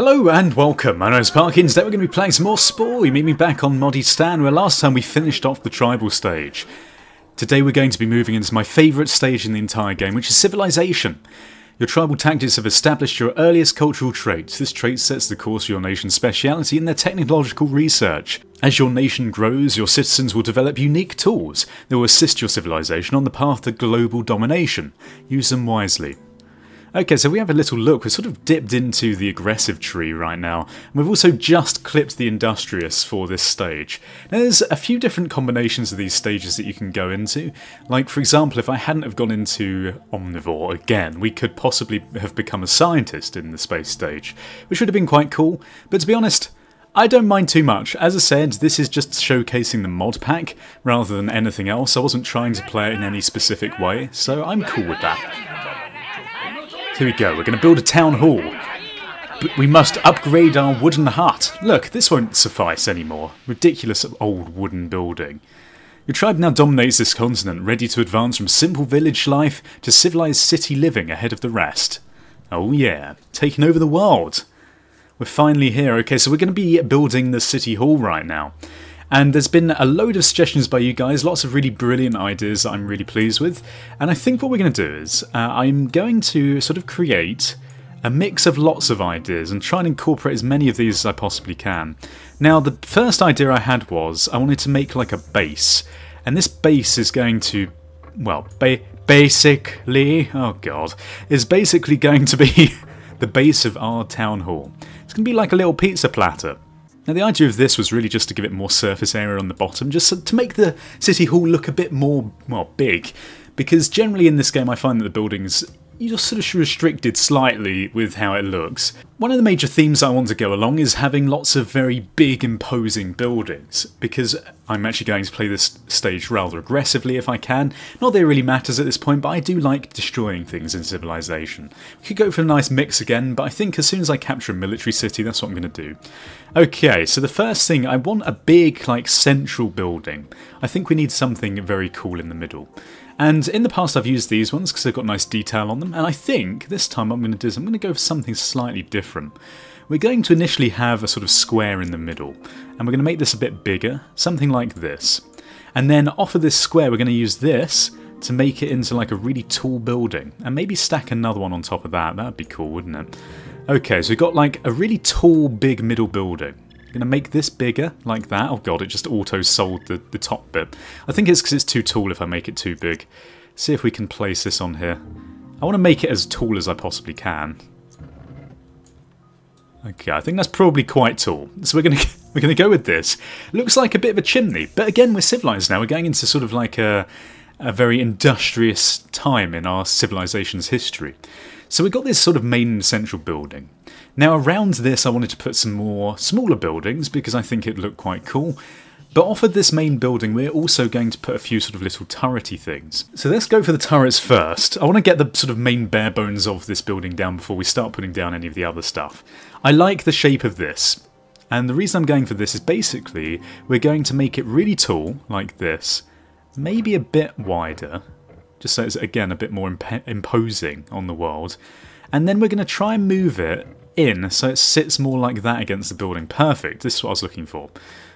Hello and welcome, my name is Parkins. Today we're going to be playing some more Spore. You meet me back on Moddy Stan, where last time we finished off the tribal stage. Today we're going to be moving into my favourite stage in the entire game, which is Civilization. Your tribal tactics have established your earliest cultural traits. This trait sets the course for your nation's speciality in their technological research. As your nation grows, your citizens will develop unique tools that will assist your civilization on the path to global domination. Use them wisely. Okay, so we have a little look. We're sort of dipped into the aggressive tree right now. And we've also just clipped the industrious for this stage. Now there's a few different combinations of these stages that you can go into. Like, for example, if I hadn't have gone into omnivore again, we could possibly have become a scientist in the space stage, which would have been quite cool. But to be honest, I don't mind too much. As I said, this is just showcasing the mod pack rather than anything else. I wasn't trying to play it in any specific way, so I'm cool with that. Here we go, we're going to build a town hall. But we must upgrade our wooden hut. Look, this won't suffice anymore. Ridiculous old wooden building. Your tribe now dominates this continent, ready to advance from simple village life to civilized city living ahead of the rest. Oh yeah, taking over the world. We're finally here. Okay, so we're going to be building the city hall right now. And there's been a load of suggestions by you guys, lots of really brilliant ideas that I'm really pleased with. And I think what we're going to do is, I'm going to sort of create a mix of lots of ideas and try and incorporate as many of these as I possibly can. Now, the first idea I had was, I wanted to make like a base. And this base is going to, well, basically, oh god, is basically going to be the base of our town hall. It's going to be like a little pizza platter. Now the idea of this was really just to give it more surface area on the bottom, just to make the city hall look a bit more, well, big. Because generally in this game I find that the buildings, you're sort of restricted slightly with how it looks. One of the major themes I want to go along is having lots of very big imposing buildings, because I'm actually going to play this stage rather aggressively if I can. Not that it really matters at this point, but I do like destroying things in Civilization. We could go for a nice mix again, but I think as soon as I capture a military city, that's what I'm going to do. Okay, so the first thing, I want a big, like, central building. I think we need something very cool in the middle. And in the past I've used these ones because they've got nice detail on them, and I think this time what I'm going to do is I'm going to go for something slightly different. We're going to initially have a sort of square in the middle, and we're going to make this a bit bigger, something like this. And then off of this square we're going to use this to make it into like a really tall building, and maybe stack another one on top of that. That'd be cool, wouldn't it? Okay, so we've got like a really tall, big middle building. I'm going to make this bigger, like that. Oh god, it just auto-sold the top bit. I think it's because it's too tall if I make it too big. See if we can place this on here. I want to make it as tall as I possibly can. Okay, I think that's probably quite tall. So we're gonna go with this. Looks like a bit of a chimney, but again, we're civilized now. We're going into sort of like a very industrious time in our civilization's history. So we've got this sort of main central building. Now around this I wanted to put some more smaller buildings because I think it'd look quite cool. But off of this main building we're also going to put a few sort of little turrety things. So let's go for the turrets first. I want to get the sort of main bare bones of this building down before we start putting down any of the other stuff. I like the shape of this. And the reason I'm going for this is basically we're going to make it really tall, like this. Maybe a bit wider, just so it's again a bit more imposing on the world. And then we're going to try and move it in so it sits more like that against the building. Perfect, this is what I was looking for.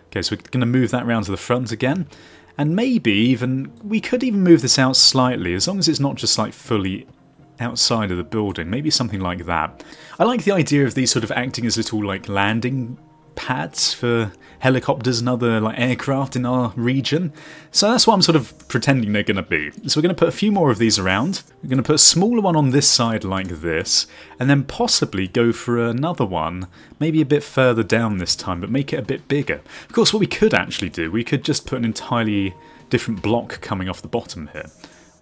Okay, so we're going to move that round to the front again. And maybe even, we could even move this out slightly, as long as it's not just like fully outside of the building. Maybe something like that. I like the idea of these sort of acting as little like landing pads for helicopters and other like aircraft in our region. So that's what I'm sort of pretending they're going to be. So we're going to put a few more of these around. We're going to put a smaller one on this side like this, and then possibly go for another one, maybe a bit further down this time, but make it a bit bigger. Of course, what we could actually do, we could just put an entirely different block coming off the bottom here.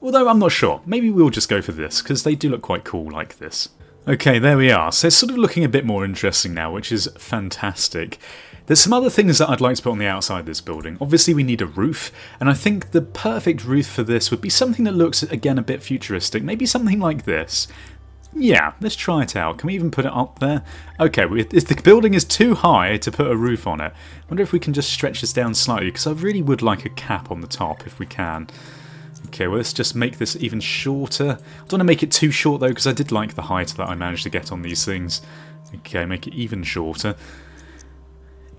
Although I'm not sure. Maybe we'll just go for this, because they do look quite cool like this. Okay, there we are. So it's sort of looking a bit more interesting now, which is fantastic. There's some other things that I'd like to put on the outside of this building. Obviously we need a roof, and I think the perfect roof for this would be something that looks, again, a bit futuristic. Maybe something like this. Yeah, let's try it out. Can we even put it up there? Okay, if the building is too high to put a roof on it, I wonder if we can just stretch this down slightly, because I really would like a cap on the top if we can. Okay, well let's just make this even shorter. I don't want to make it too short though, because I did like the height that I managed to get on these things. Okay, make it even shorter.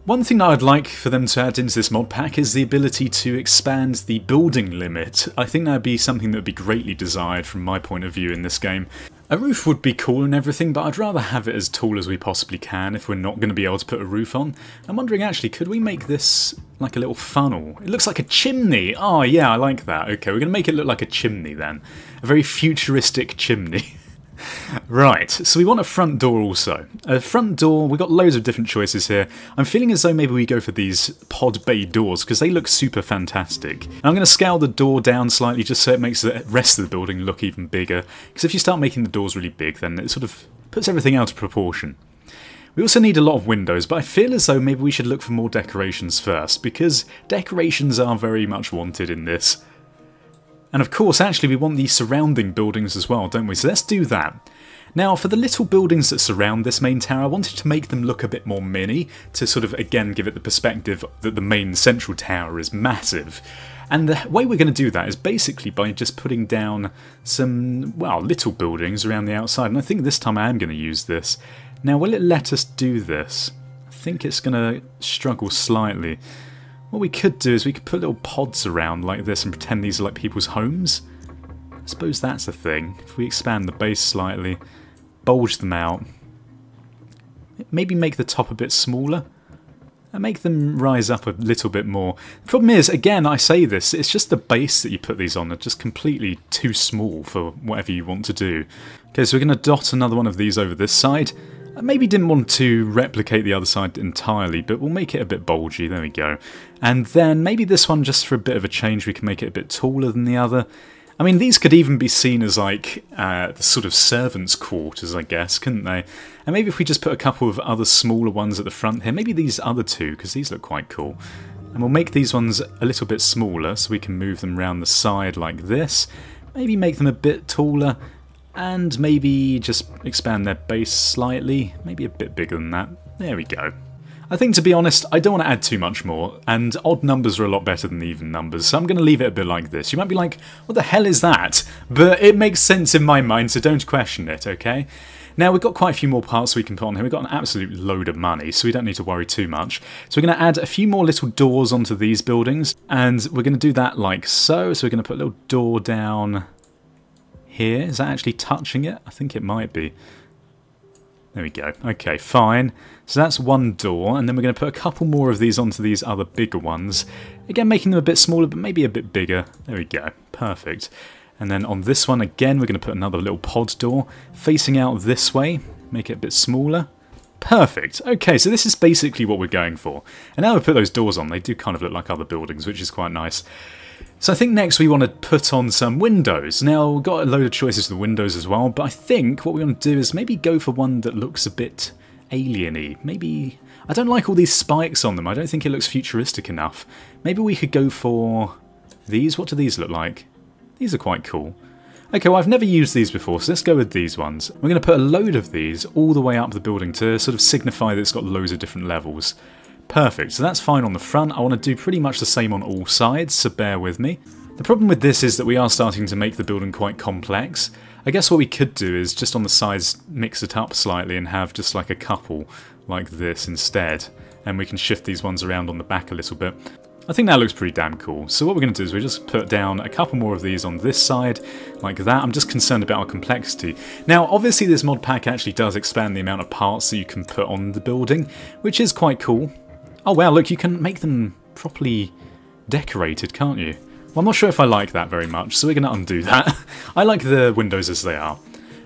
One thing that I'd like for them to add into this mod pack is the ability to expand the building limit. I think that would be something that would be greatly desired from my point of view in this game. A roof would be cool and everything, but I'd rather have it as tall as we possibly can if we're not going to be able to put a roof on. I'm wondering actually, could we make this like a little funnel? It looks like a chimney! Oh yeah, I like that. Okay, we're going to make it look like a chimney then. A very futuristic chimney. Right, so we want a front door also. A front door, we've got loads of different choices here. I'm feeling as though maybe we go for these pod bay doors because they look super fantastic. And I'm going to scale the door down slightly just so it makes the rest of the building look even bigger. Because if you start making the doors really big, then it sort of puts everything out of proportion. We also need a lot of windows, but I feel as though maybe we should look for more decorations first, because decorations are very much wanted in this. And of course, actually, we want the surrounding buildings as well, don't we? So let's do that. Now, for the little buildings that surround this main tower, I wanted to make them look a bit more mini, to sort of, again, give it the perspective that the main central tower is massive. And the way we're going to do that is basically by just putting down some, well, little buildings around the outside. And I think this time I am going to use this. Now, will it let us do this? I think it's going to struggle slightly. What we could do is we could put little pods around like this and pretend these are like people's homes. I suppose that's the thing. If we expand the base slightly, bulge them out, maybe make the top a bit smaller, and make them rise up a little bit more. The problem is, again, I say this, it's just the base that you put these on are just completely too small for whatever you want to do. Okay, so we're going to dot another one of these over this side. I maybe didn't want to replicate the other side entirely, but we'll make it a bit bulgy, there we go. And then maybe this one, just for a bit of a change, we can make it a bit taller than the other. I mean, these could even be seen as like the sort of servants' quarters, I guess, couldn't they? And maybe if we just put a couple of other smaller ones at the front here, maybe these other two, because these look quite cool. And we'll make these ones a little bit smaller, so we can move them around the side like this. Maybe make them a bit taller. And maybe just expand their base slightly, maybe a bit bigger than that. There we go. I think, to be honest, I don't want to add too much more, and odd numbers are a lot better than even numbers, so I'm going to leave it a bit like this. You might be like, what the hell is that? But it makes sense in my mind, so don't question it, okay? Now, we've got quite a few more parts we can put on here. We've got an absolute load of money, so we don't need to worry too much. So we're going to add a few more little doors onto these buildings, and we're going to do that like so. So we're going to put a little door down here. Is that actually touching it? I think it might be. There we go. Okay, fine. So that's one door, and then we're going to put a couple more of these onto these other bigger ones. Again, making them a bit smaller, but maybe a bit bigger. There we go. Perfect. And then on this one, again, we're going to put another little pod door facing out this way. Make it a bit smaller. Perfect. Okay, so this is basically what we're going for. And now we put those doors on, they do kind of look like other buildings, which is quite nice. So I think next we want to put on some windows. Now, we've got a load of choices for the windows as well, but I think what we want to do is maybe go for one that looks a bit alien-y. Maybe... I don't like all these spikes on them. I don't think it looks futuristic enough. Maybe we could go for these. What do these look like? These are quite cool. Okay, well, I've never used these before, so let's go with these ones. We're going to put a load of these all the way up the building to sort of signify that it's got loads of different levels. Perfect, so that's fine on the front. I want to do pretty much the same on all sides, so bear with me. The problem with this is that we are starting to make the building quite complex. I guess what we could do is just on the sides mix it up slightly and have just like a couple like this instead. And we can shift these ones around on the back a little bit. I think that looks pretty damn cool. So what we're going to do is we just put down a couple more of these on this side, like that. I'm just concerned about our complexity. Now, obviously this mod pack actually does expand the amount of parts that you can put on the building, which is quite cool. Oh wow, look, you can make them properly decorated, can't you? Well, I'm not sure if I like that very much, so we're going to undo that. I like the windows as they are.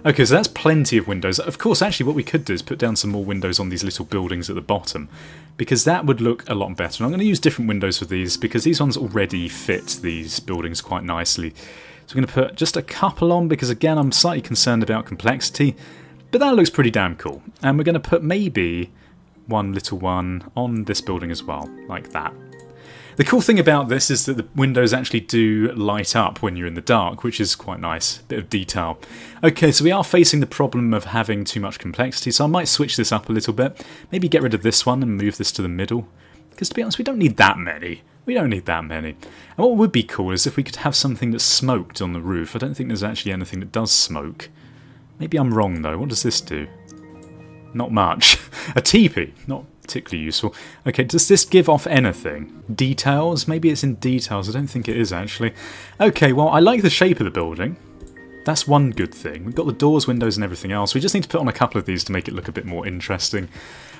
Okay, so that's plenty of windows. Of course, actually, what we could do is put down some more windows on these little buildings at the bottom, because that would look a lot better. And I'm going to use different windows for these, because these ones already fit these buildings quite nicely. So we're going to put just a couple on, because again, I'm slightly concerned about complexity, but that looks pretty damn cool. And we're going to put maybe one little one on this building as well, like that. The cool thing about this is that the windows actually do light up when you're in the dark, which is quite nice. Bit of detail. Okay, so we are facing the problem of having too much complexity, so I might switch this up a little bit. Maybe get rid of this one and move this to the middle. Because to be honest, we don't need that many. We don't need that many. And what would be cool is if we could have something that smoked on the roof. I don't think there's actually anything that does smoke. Maybe I'm wrong though. What does this do? Not much. A teepee. Not particularly useful. Okay, does this give off anything? Details? Maybe it's in details. I don't think it is, actually. Okay, well, I like the shape of the building. That's one good thing. We've got the doors, windows, and everything else. We just need to put on a couple of these to make it look a bit more interesting.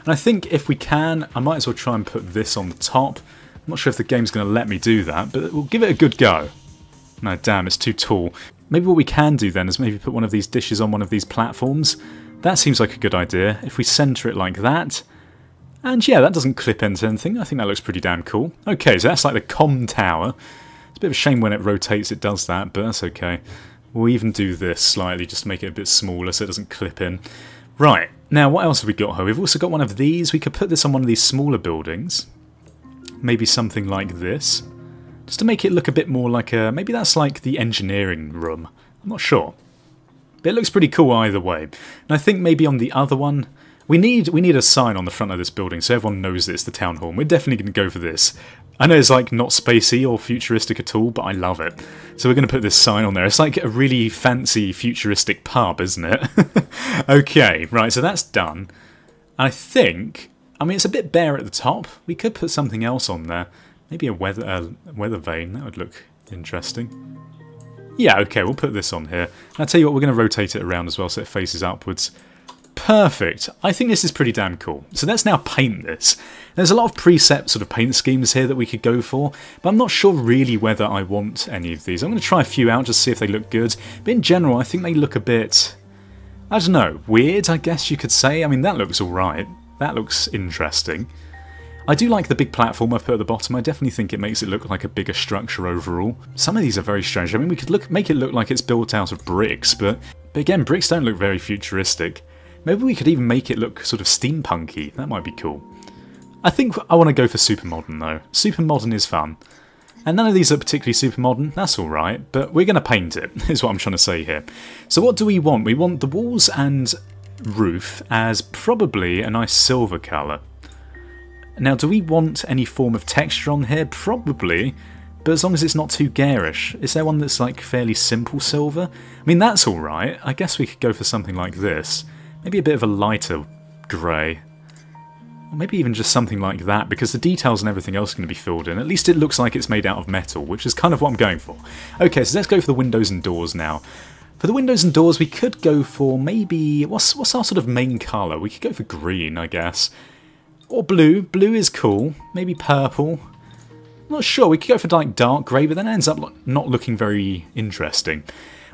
And I think if we can, I might as well try and put this on the top. I'm not sure if the game's going to let me do that, but we'll give it a good go. No, damn, it's too tall. Maybe what we can do then is maybe put one of these dishes on one of these platforms. That seems like a good idea. If we centre it like that. And yeah, that doesn't clip into anything. I think that looks pretty damn cool. Okay, so that's like the comm tower. It's a bit of a shame when it rotates it does that, but that's okay. We'll even do this slightly just to make it a bit smaller so it doesn't clip in. Right, now what else have we got here? We've also got one of these. We could put this on one of these smaller buildings. Maybe something like this. Just to make it look a bit more like a... Maybe that's like the engineering room. I'm not sure. But it looks pretty cool either way. And I think maybe on the other one... We need a sign on the front of this building so everyone knows that it's the town hall. We're definitely going to go for this. I know it's like not spacey or futuristic at all, but I love it. So we're going to put this sign on there. It's like a really fancy futuristic pub, isn't it? Okay, right, so that's done. I think... I mean, it's a bit bare at the top. We could put something else on there. Maybe a weather vane. That would look interesting. Yeah, okay, we'll put this on here. And I'll tell you what, we're going to rotate it around as well so it faces upwards. Perfect. I think this is pretty damn cool. So let's now paint this. There's a lot of preset sort of paint schemes here that we could go for, but I'm not sure really whether I want any of these. I'm going to try a few out just to see if they look good. But in general, I think they look a bit... I don't know, weird, I guess you could say. I mean, that looks alright. That looks interesting. I do like the big platform I've put at the bottom. I definitely think it makes it look like a bigger structure overall. Some of these are very strange. I mean, we could make it look like it's built out of bricks, but again, bricks don't look very futuristic. Maybe we could even make it look sort of steampunky. That might be cool. I think I want to go for super modern though. Super modern is fun. And none of these are particularly super modern. That's alright, but we're going to paint it, is what I'm trying to say here. So what do we want? We want the walls and roof as probably a nice silver colour. Now, do we want any form of texture on here? Probably, but as long as it's not too garish. Is there one that's like fairly simple silver? I mean, that's alright. I guess we could go for something like this. Maybe a bit of a lighter grey. Or maybe even just something like that, because the details and everything else are going to be filled in. At least it looks like it's made out of metal, which is kind of what I'm going for. Okay, so let's go for the windows and doors now. For the windows and doors, we could go for maybe... What's our sort of main colour? We could go for green, I guess. Or blue. Blue is cool. Maybe purple. I'm not sure. We could go for like dark grey, but then it ends up not looking very interesting.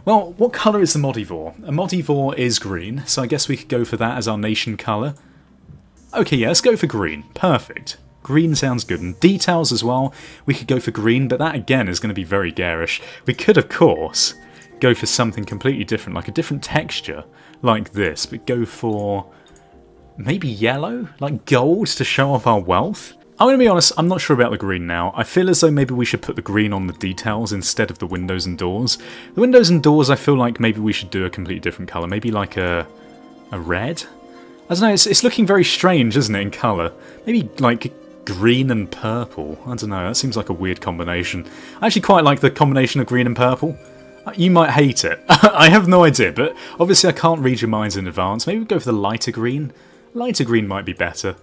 Well, what colour is the Modivore? A Modivore is green, so I guess we could go for that as our nation colour. Okay, yeah, let's go for green. Perfect. Green sounds good. And details as well, we could go for green, but that again is going to be very garish. We could, of course, go for something completely different, like a different texture, like this, but go for maybe yellow? Like gold to show off our wealth? I'm going to be honest, I'm not sure about the green now. I feel as though maybe we should put the green on the details instead of the windows and doors. The windows and doors, I feel like maybe we should do a completely different colour. Maybe like a red? I don't know, it's looking very strange, isn't it, in colour? Maybe like green and purple. I don't know, that seems like a weird combination. I actually quite like the combination of green and purple. You might hate it. I have no idea, but obviously I can't read your minds in advance. Maybe we'll go for the lighter green. Lighter green might be better.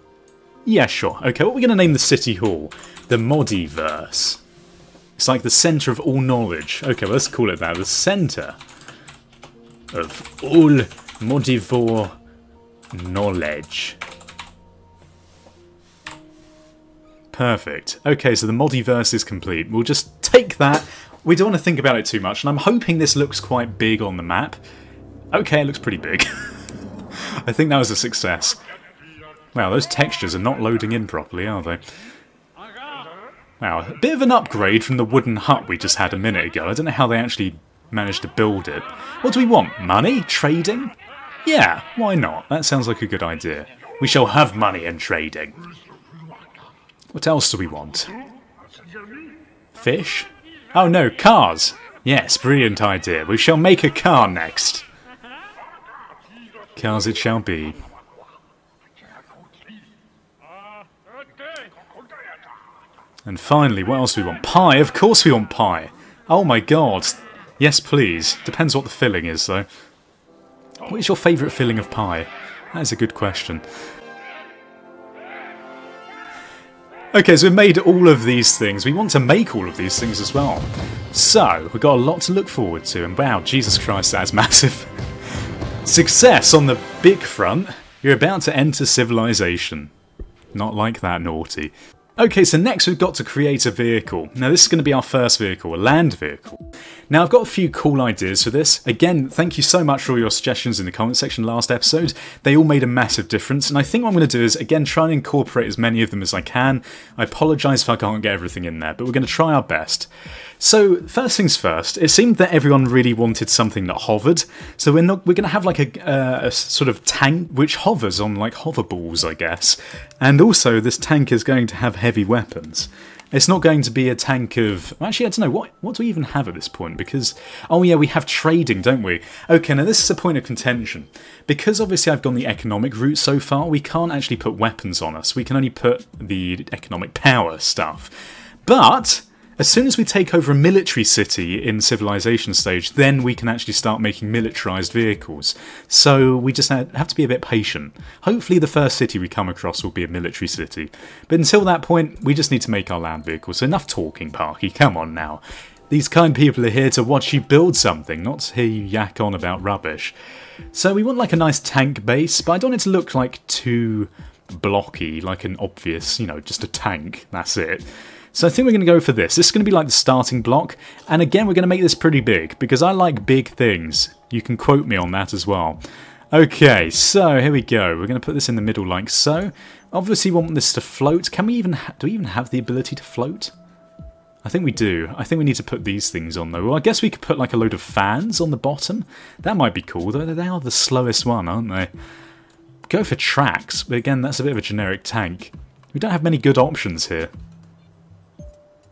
Yeah, sure. Okay, what are we going to name the city hall? The Modiverse. It's like the centre of all knowledge. Okay, well, let's call it that. The centre of all Modivore knowledge. Perfect. Okay, so the Modiverse is complete. We'll just take that. We don't want to think about it too much, and I'm hoping this looks quite big on the map. Okay, it looks pretty big. I think that was a success. Wow, those textures are not loading in properly, are they? Wow, a bit of an upgrade from the wooden hut we just had a minute ago. I don't know how they actually managed to build it. What do we want? Money? Trading? Yeah, why not? That sounds like a good idea. We shall have money and trading. What else do we want? Fish? Oh no, cars! Yes, brilliant idea. We shall make a car next. Cars it shall be. And finally, what else do we want? Pie! Of course we want pie! Oh my god! Yes, please. Depends what the filling is, though. What is your favourite filling of pie? That is a good question. Okay, so we've made all of these things. We want to make all of these things as well. So, we've got a lot to look forward to, and wow, Jesus Christ, that is massive. Success on the big front. You're about to enter civilization. Not like that, naughty. Okay, so next we've got to create a vehicle. Now this is going to be our first vehicle, a land vehicle. Now I've got a few cool ideas for this. Again, thank you so much for all your suggestions in the comment section last episode. They all made a massive difference, and I think what I'm going to do is, again, try and incorporate as many of them as I can. I apologise if I can't get everything in there, but we're going to try our best. So, first things first, it seemed that everyone really wanted something that hovered, so we're going to have like a sort of tank which hovers on like hoverballs, I guess. And also, this tank is going to have heavy weapons. It's not going to be a tank of... Actually, I don't know, what do we even have at this point? Because, oh yeah, we have trading, don't we? Okay, now this is a point of contention. Because obviously I've gone the economic route so far, we can't actually put weapons on us. We can only put the economic power stuff. But... as soon as we take over a military city in civilization stage, then we can actually start making militarized vehicles. So we just have to be a bit patient. Hopefully the first city we come across will be a military city. But until that point, we just need to make our land vehicles. So enough talking, Parky, come on now. These kind people are here to watch you build something, not to hear you yak on about rubbish. So we want like a nice tank base, but I don't want it to look like too blocky, like an obvious, you know, just a tank, that's it. So I think we're going to go for this. This is going to be like the starting block. And again, we're going to make this pretty big, because I like big things. You can quote me on that as well. Okay, so here we go. We're going to put this in the middle like so. Obviously, we want this to float. Can we even... do we even have the ability to float? I think we do. I think we need to put these things on, though. Well, I guess we could put like a load of fans on the bottom. That might be cool, though. They are the slowest one, aren't they? Go for tracks, but again, that's a bit of a generic tank. We don't have many good options here.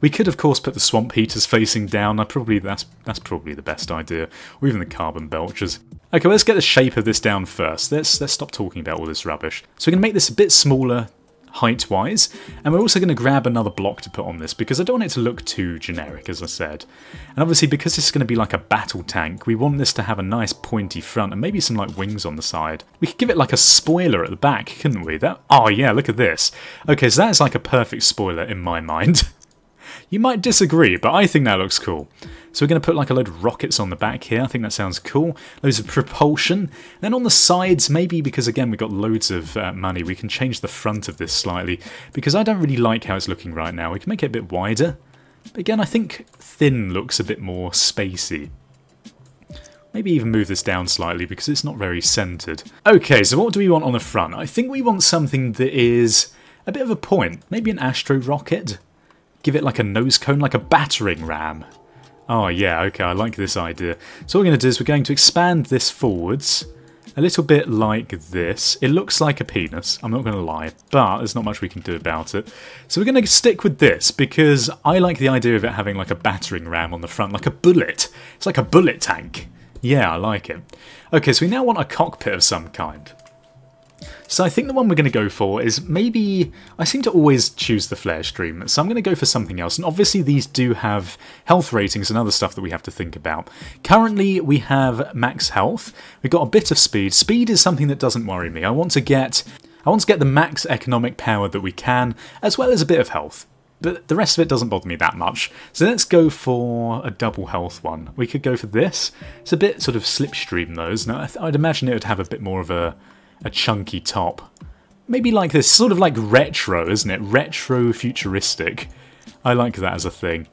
We could, of course, put the swamp heaters facing down. That's probably the best idea, or even the carbon belchers. Okay, well, let's get the shape of this down first. Let's stop talking about all this rubbish. So we're going to make this a bit smaller height-wise, and we're also going to grab another block to put on this, because I don't want it to look too generic, as I said. And obviously, because this is going to be like a battle tank, we want this to have a nice pointy front, and maybe some like wings on the side. We could give it like a spoiler at the back, couldn't we? Oh yeah, look at this. Okay, so that is like a perfect spoiler in my mind. You might disagree, but I think that looks cool. So we're going to put like a load of rockets on the back here. I think that sounds cool. Loads of propulsion. Then on the sides, maybe because again we've got loads of money, we can change the front of this slightly. Because I don't really like how it's looking right now. We can make it a bit wider. But again, I think thin looks a bit more spacey. Maybe even move this down slightly because it's not very centered. Okay, so what do we want on the front? I think we want something that is a bit of a point. Maybe an astro rocket. Give it like a nose cone, like a battering ram. Oh yeah, okay, I like this idea. So what we're going to do is we're going to expand this forwards a little bit like this. It looks like a penis, I'm not going to lie, but there's not much we can do about it. So we're going to stick with this because I like the idea of it having like a battering ram on the front, like a bullet. It's like a bullet tank. Yeah, I like it. Okay, so we now want a cockpit of some kind. So I think the one we're going to go for is maybe... I seem to always choose the flare stream, so I'm going to go for something else. And obviously these do have health ratings and other stuff that we have to think about. Currently we have max health. We've got a bit of speed. Speed is something that doesn't worry me. I want to get the max economic power that we can, as well as a bit of health. But the rest of it doesn't bother me that much. So let's go for a double health one. We could go for this. It's a bit sort of slipstream though, isn't it? I'd imagine it would have a bit more of a chunky top. Maybe like this, sort of like retro, isn't it? Retro futuristic. I like that as a thing.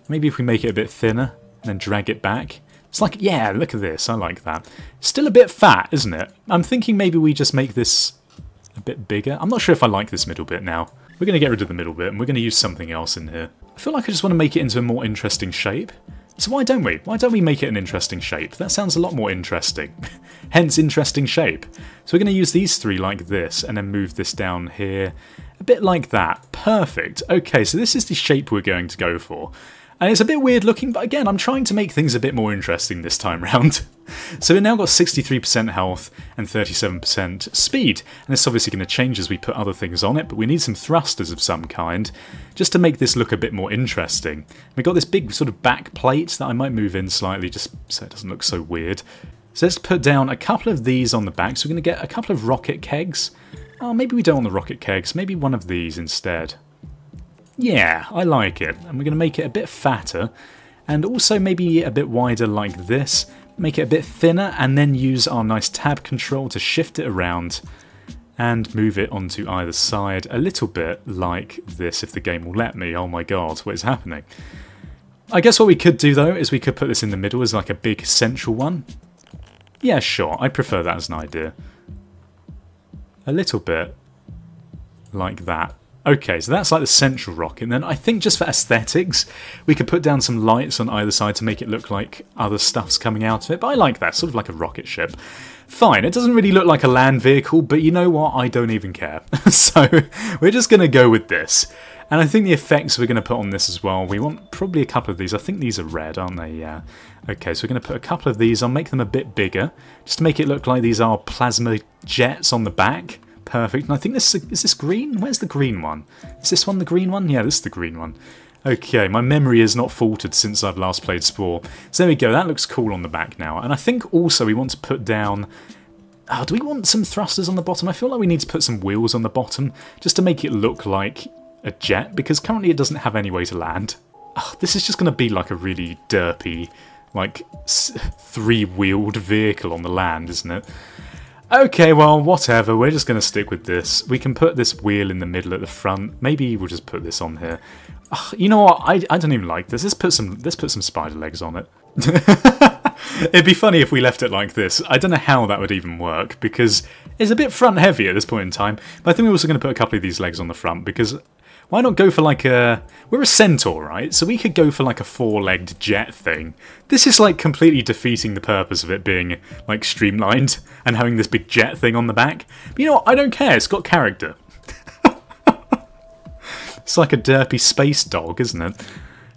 Maybe if we make it a bit thinner and then drag it back. It's like, yeah, look at this, I like that. Still a bit fat, isn't it? I'm thinking maybe we just make this a bit bigger. I'm not sure if I like this middle bit now. We're going to get rid of the middle bit and we're going to use something else in here. I feel like I just want to make it into a more interesting shape. So why don't we? Why don't we make it an interesting shape? That sounds a lot more interesting. Hence, interesting shape. So we're going to use these three like this, and then move this down here. A bit like that. Perfect. Okay, so this is the shape we're going to go for. And it's a bit weird looking, but again, I'm trying to make things a bit more interesting this time round. So we've now got 63% health and 37% speed. And it's obviously going to change as we put other things on it, but we need some thrusters of some kind, just to make this look a bit more interesting. We've got this big sort of back plate that I might move in slightly, just so it doesn't look so weird. So let's put down a couple of these on the back. So we're going to get a couple of rocket kegs. Oh, maybe we don't want the rocket kegs. Maybe one of these instead. Yeah, I like it. And we're going to make it a bit fatter. And also maybe a bit wider like this. Make it a bit thinner and then use our nice tab control to shift it around and move it onto either side a little bit like this if the game will let me. Oh my god, what is happening? I guess what we could do though is we could put this in the middle as like a big central one. Yeah, sure, I prefer that as an idea. A little bit like that. Okay, so that's like the central rocket. And then I think just for aesthetics, we could put down some lights on either side to make it look like other stuff's coming out of it. But I like that, sort of like a rocket ship. Fine, it doesn't really look like a land vehicle, but you know what? I don't even care. So we're just going to go with this. And I think the effects we're going to put on this as well, we want probably a couple of these. I think these are red, aren't they? Yeah. Okay, so we're going to put a couple of these on, make them a bit bigger, just to make it look like these are plasma jets on the back. Perfect. And I think this is this green? Where's the green one? Is this one the green one? Yeah, this is the green one. Okay, my memory has not faltered since I've last played Spore. So there we go, that looks cool on the back now. And I think also we want to put down... Oh, do we want some thrusters on the bottom? I feel like we need to put some wheels on the bottom, just to make it look like a jet, because currently it doesn't have any way to land. Oh, this is just going to be like a really derpy, like, three-wheeled vehicle on the land, isn't it? Okay, well, whatever, we're just going to stick with this. We can put this wheel in the middle at the front. Maybe we'll just put this on here. Oh, you know what, I don't even like this. Let's put some spider legs on it. It'd be funny if we left it like this. I don't know how that would even work, because it's a bit front heavy at this point in time. But I think we're also going to put a couple of these legs on the front, because why not go for like a... We're a centaur, right? So we could go for like a four-legged jet thing. This is like completely defeating the purpose of it being like streamlined and having this big jet thing on the back. But you know what? I don't care. It's got character. It's like a derpy space dog, isn't it?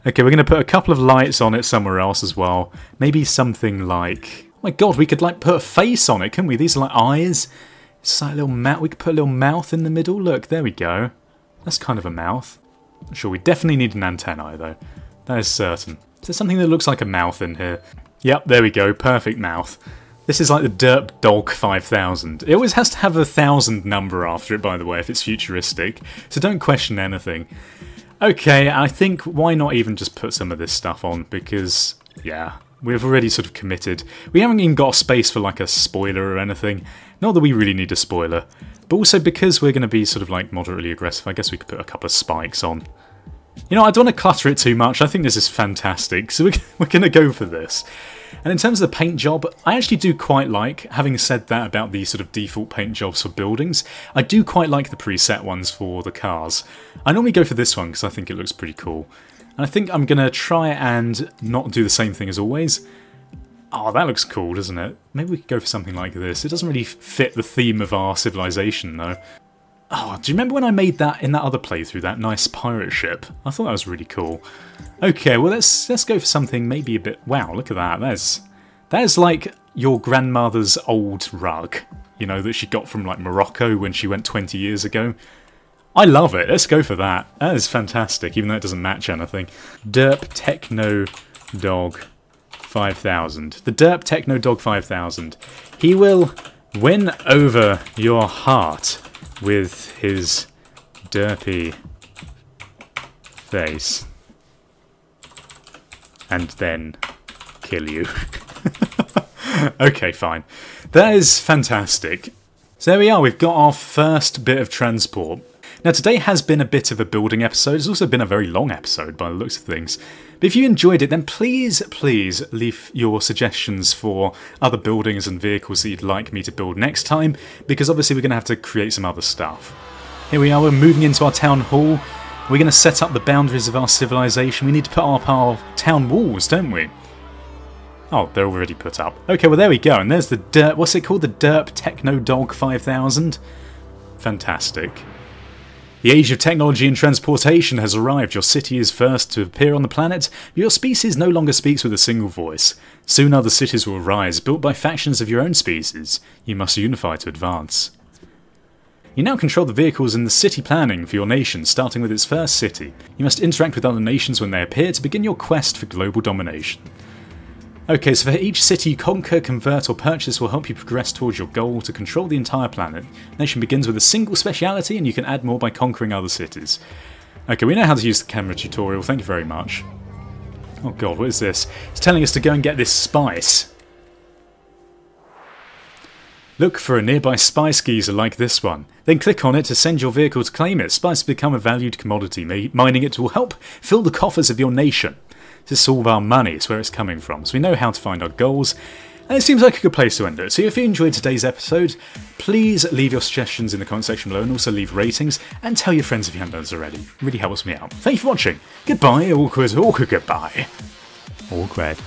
Okay, we're going to put a couple of lights on it somewhere else as well. Maybe something like... Oh my god, we could like put a face on it, couldn't we? These are like eyes. It's like a little mouth. We could put a little mouth in the middle. Look, there we go. That's kind of a mouth. Sure, we definitely need an antennae though. That is certain. Is there something that looks like a mouth in here? Yep, there we go. Perfect mouth. This is like the Derp Dog 5000. It always has to have a 1000 number after it, by the way, if it's futuristic. So don't question anything. Okay, I think why not even just put some of this stuff on, because, yeah, we've already sort of committed. We haven't even got space for like a spoiler or anything. Not that we really need a spoiler. But also because we're going to be sort of like moderately aggressive, I guess we could put a couple of spikes on. You know, I don't want to clutter it too much. I think this is fantastic, so we're going to go for this. And in terms of the paint job, I actually do quite like, having said that about the sort of default paint jobs for buildings, I do quite like the preset ones for the cars. I normally go for this one because I think it looks pretty cool. And I think I'm going to try and not do the same thing as always. Oh, that looks cool, doesn't it? Maybe we could go for something like this. It doesn't really fit the theme of our civilization, though. Oh, do you remember when I made that in that other playthrough, that nice pirate ship? I thought that was really cool. Okay, well let's go for something maybe a bit... Wow, look at that. That is like your grandmother's old rug, you know, that she got from like Morocco when she went 20 years ago. I love it. Let's go for that. That is fantastic, even though it doesn't match anything. Derp Techno Dog 5000. The Derp Techno Dog 5000. He will win over your heart with his derpy face and then kill you. Okay, fine. That is fantastic. So there we are, we've got our first bit of transport. Now today has been a bit of a building episode. It's also been a very long episode by the looks of things. But if you enjoyed it, then please leave your suggestions for other buildings and vehicles that you'd like me to build next time, because obviously we're going to have to create some other stuff. Here we are, we're moving into our town hall. We're going to set up the boundaries of our civilization. We need to put up our town walls, don't we? Oh, they're already put up. Okay, well there we go, and there's the Derp, what's it called? The Derp Techno Dog 5000? Fantastic. The age of technology and transportation has arrived. Your city is first to appear on the planet, but your species no longer speaks with a single voice. Soon other cities will rise, built by factions of your own species. You must unify to advance. You now control the vehicles in the city planning for your nation, starting with its first city. You must interact with other nations when they appear to begin your quest for global domination. Okay, so for each city you conquer, convert or purchase will help you progress towards your goal to control the entire planet. The nation begins with a single speciality and you can add more by conquering other cities. Okay, we know how to use the camera tutorial, thank you very much. Oh god, what is this? It's telling us to go and get this spice. Look for a nearby spice geyser like this one. Then click on it to send your vehicle to claim it. Spice become a valued commodity. Mining it will help fill the coffers of your nation. This is all of our money, it's where it's coming from. So we know how to find our goals. And it seems like a good place to end it. So if you enjoyed today's episode, please leave your suggestions in the comment section below and also leave ratings. And tell your friends if you haven't done this already. It really helps me out. Thank you for watching. Goodbye, awkward goodbye. Awkward.